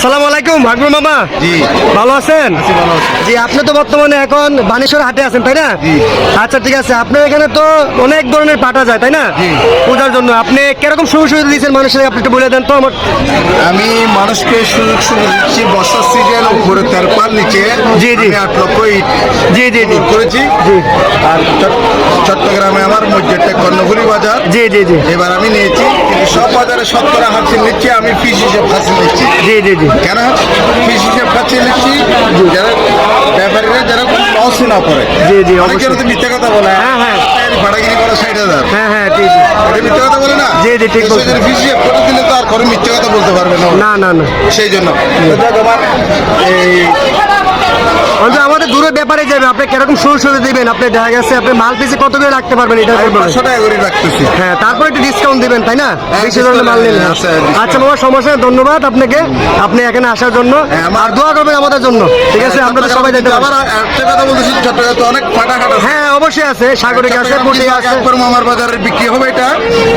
আসসালামু আলাইকুম আকবর মামা। জি ভালো আছেন? আছি, ভালো আছি। জি, আপনি তো বর্তমানে এখন বানেশ্বর হাটে আছেন তাই না? জি। আচ্ছা ঠিক আছে, আপনার এখানে তো অনেক ধরনের পাটা যায় তাই না? জি। পূজার জন্য আপনি কিরকম সুযোগ সুবিধা দিয়েছেন মানুষের, আপনি একটু বলে দেন তো আমার। আমি মানুষকে সুযোগ সুবিধা দিচ্ছি বর্ষার সিজন, উপরে তেরপাল, নিচে জি, জি। আমি 8 লক্ষ ইট জি জি জি করেছি। জি আর চট্টগ্রামে আমার মসজিদটা কর্ণফুলি বাজার, জি জি জি এবার আমি নিয়েছি। কিন্তু সব বাজারে 70 হাসিল নিচ্ছি, আমি ফিস হিসেব হাসিল নিচ্ছি। জি জি জি কেন ফিস হিসেব হাসিল নিচ্ছি? যারা ব্যাপারীরা যারা লস না করে। জি, জি, অনেকে অবশ্যই। তো মিথ্যা কথা বলে, হ্যাঁ, হ্যাঁ। ভাড়াগিরি করে 60,000, হ্যাঁ হ্যাঁ জি জি এটা মিথ্যা কথা বলে না। জি, জি, ঠিক বলছেন। ফিস হিসেব করে দিলে তো আর করে মিথ্যা কথা বলতে পারবে না। না না না, সেই জন্য এই বলতে আমাদের দূরে ব্যাপারে যাবে, আপনি কিরকম সুযোগ সুবিধা দিবেন? আপনি দেখা গেছে আপনি মাল পিসে কত করে রাখতে পারবেন এটা আমি বলবেন। 500 টাকা করে রাখতেছি। হ্যাঁ, তারপরে একটু ডিসকাউন্ট দিবেন তাই না? হ্যাঁ, বেশি ধরনের মাল নিলে। আছে, discount। আচ্ছা বাবা, সমস্যা নেই, ধন্যবাদ আপনাকে, আপনি এখানে আসার জন্য। হ্যাঁ, আর দোয়া করবেন আমাদের জন্য, ঠিক আছে? আমরা তো সবাই যেতে পারি। আবার একটা কথা বলতেছি, চট্টগ্রামে তো অনেক ফাটাঘাট আছে। হ্যাঁ অবশ্যই আছে, সাগরিক আছে, পুটি আছে। আকবর মামার বাজারে বিক্রি হবে এটা।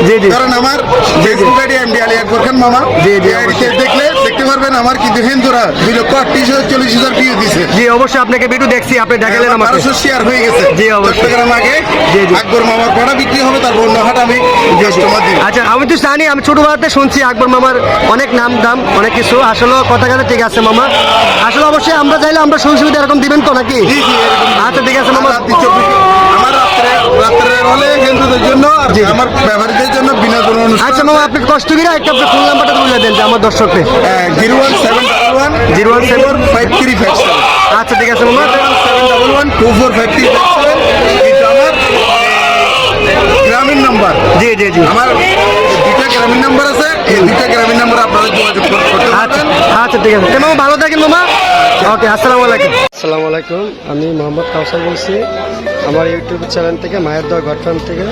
জি, জি। কারণ আমার Facebook ID MD Ali Akbar খান মামা, জি, জি, এই আইডিতে দেখলে দেখতে পারবেন আমার কিন্তু হিন্দুরা 2,38,040,000 ভিউ দিছে। জি অবশ্যই, আপনাকে ভিডিও দেখছি, আপনি দেখালেন আমাকে। 1200 শেয়ার হয়ে গেছে। জি, অবশ্যই। চট্টগ্রাম আগে জি, জি। আকবর মামার পাড়া বিক্রি হবে, তারপর অন্য হাট আমি কাস্টমার দিই। আচ্ছা, আমি তো জানি, আমি ছোটবেলাতে শুনছি আকবর মামার অনেক নাম দাম অনেক কিছু, আসলে কথা কথা ঠিক আছে মামা। আসলে অবশ্যই আমরা চাইলে আমরা সুযোগ সুবিধা এরকম দিবেন তো নাকি? জি, জি, এরকম। আচ্ছা ঠিক আছে মামা। আমার রাত্রে হলে হিন্দুদের জন্য আর জি। আমার ব্যবহারীদের জন্য বিনোদন অনুষ্ঠান। আচ্ছা মামা, আপনি কষ্ট করে একটা আপনার ফোন নাম্বারটা বলে দেন যে আমার দর্শককে। 01711 0175357। আচ্ছা ঠিক আছে মামা। 01711 245357। এটা আমার গ্রামীণ নাম্বার। জি জি জি আমার দুইটা গ্রামীণ নাম্বার আছে, এই দুইটা গ্রামীণ নাম্বার আপনারা যোগাযোগ করতে আচ্ছা পারবেন। আচ্ছা ঠিক আছে, তো মামা ভালো থাকেন মামা। ওকে, আসসালামু আলাইকুম। আসসালামু আলাইকুম, আমি মোহাম্মদ কাউসার বলছি আমার ইউটিউব চ্যানেল থেকে, মায়ের দোয়া ঘর ফার্ম থেকে।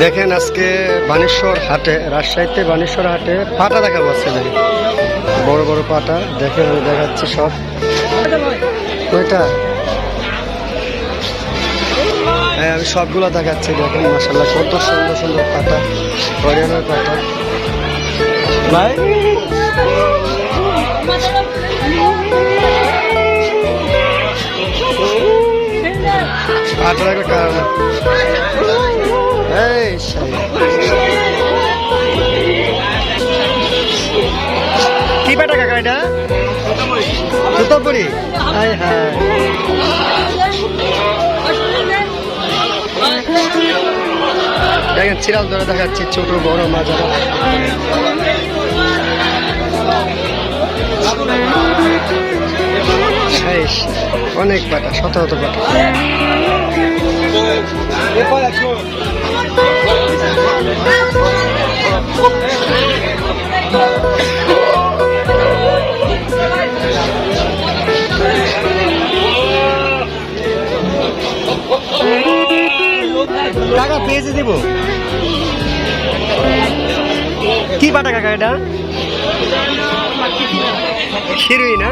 দেখেন আজকে বানেশ্বর হাটে, রাজশাহীতে বানেশ্বর হাটে পাটা দেখাবো আজকে। দেখেন বড় বড় পাটা, দেখেন আমি দেখাচ্ছি সব। ওইটা হ্যাঁ, আমি সবগুলো দেখাচ্ছি। দেখেন মাশাআল্লাহ কত সুন্দর সুন্দর পাটা, হরিয়ানার পাটা। ভাই পাটা একটা কারণ এই শালা। কি পাটা কাকা এটা? জুতোপুরি। হায় হায়, দেখেন সিরিয়াল ধরে দেখাচ্ছি, ছোট বড় মাঝারা। শেষ, অনেক পাটা, শত শত পাটা। টাকা পেয়েছে দিব। কি পাটা কাকা এটা? খিরুই না?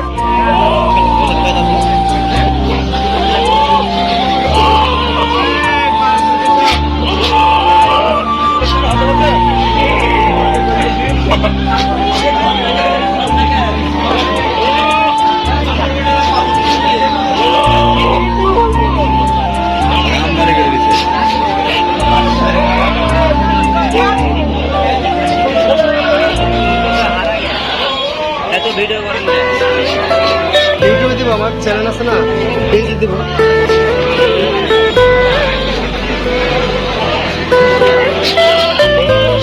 ইউটিউবে দিব, আমার চ্যানেল আছে না, পেজে দিব।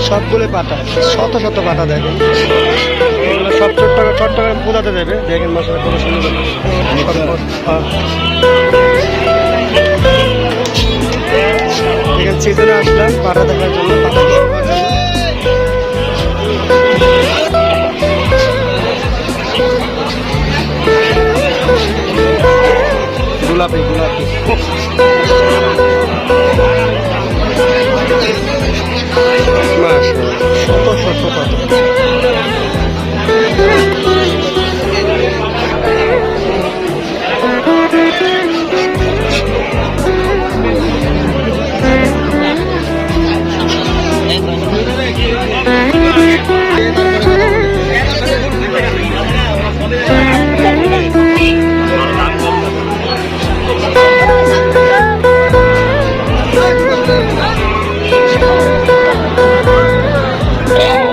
সবগুলো পাটা, শত শত পাটা। দেখেন এগুলো সব চট্টগ্রাম পূজাতে দেবে। দেখেন মশলা কত সুন্দর। এখানে সিজনে আসলাম পাটা দেখার জন্য, পাটা দেখার জন্য। গোলাপি গোলাপি শত শত পাতা। আচ্ছা